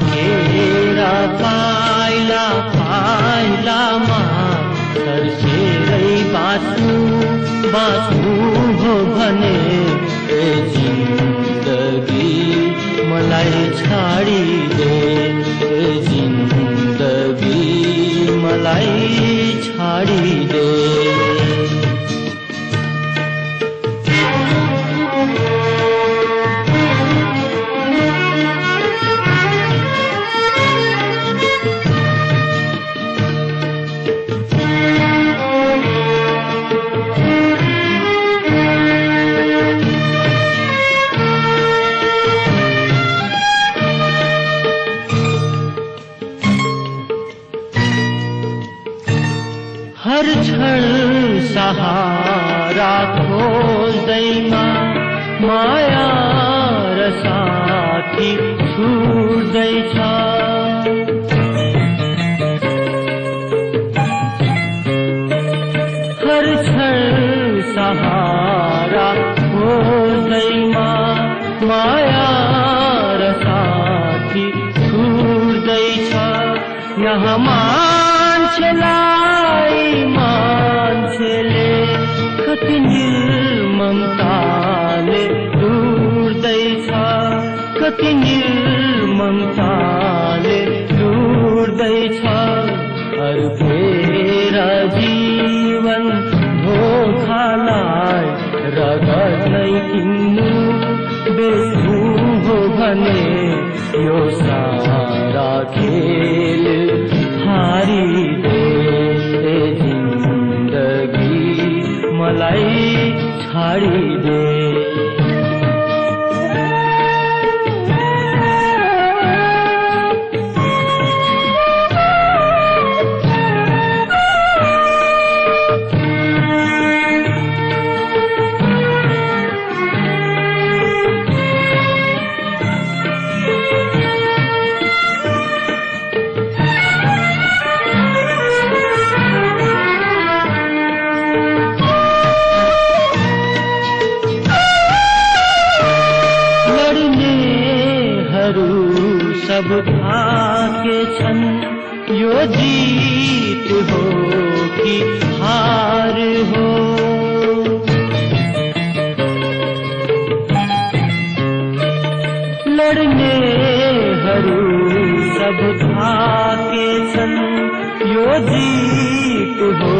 तेरा पाइला पाइलामा सर्सेरै बाँच्नु हो भने ए जिन्दगी मलाई छाडिदे, ए जिन्दगी मलाई छाडिदे। हर क्षण सहारा खोज्दैमा माया र साथी छुट्दैछ। हर क्षण सहारा खोज्दैमा माया र साथी छुट्दैछ। यहाँ मान्छेले कति निर्ममताले लुट्दैछ, कति निर्ममताले लुट्दैछ। अर्केरा जीवन धोखालाई रगत नै किन्नु बेच्नु हो भने यो सारा खेल हारिदे, ए जिन्दगी मलाई छाडिदे। सब थाके छन्, यो जीत हो कि हार हो। लड्नेहरू सब थाके छन्, यो जीत हो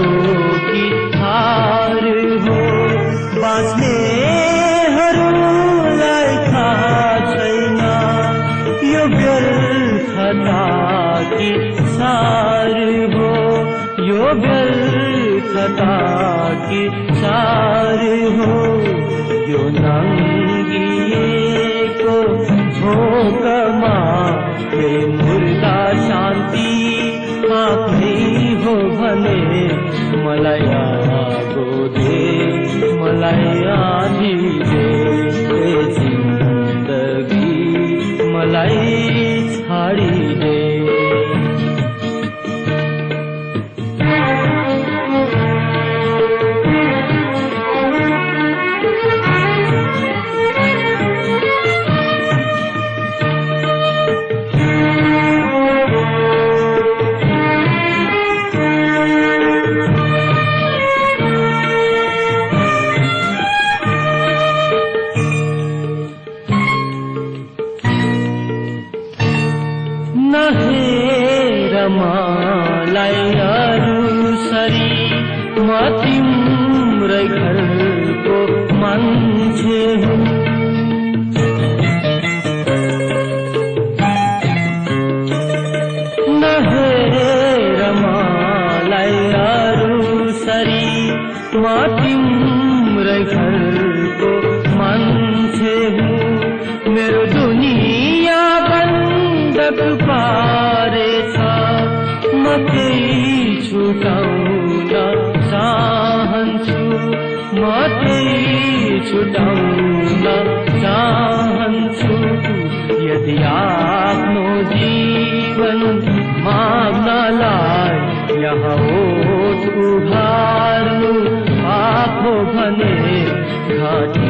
कि हार हो। बाँच्नेहरूलाई थाहा छैन यो व्यर्थता कि सार हो, यो व्यर्थता कि सार हो। यो नङ्गिएको झोकमा मेरी मुर्दा शान्ति आफ्नै हो भने मलाई आगो दे, मलाई आधी दे, जिन्दगी मलाई छाडिदे। नहेर मलाई अरूसरी म तिम्रै घरको मान्छे हुँ। नहेर मलाई अरूसरी म तिम्रै घरको मान्छे हुँ। मेरो दुनिया बन्दक पारेछ, म त्यही छुटाउन चाहन्छु, म त्यही छुटाउन चाहन्छु। यदि आफ्नो जीवन माग्नलाई यहाँ ओठ उभार्नु आफो भने घाँटी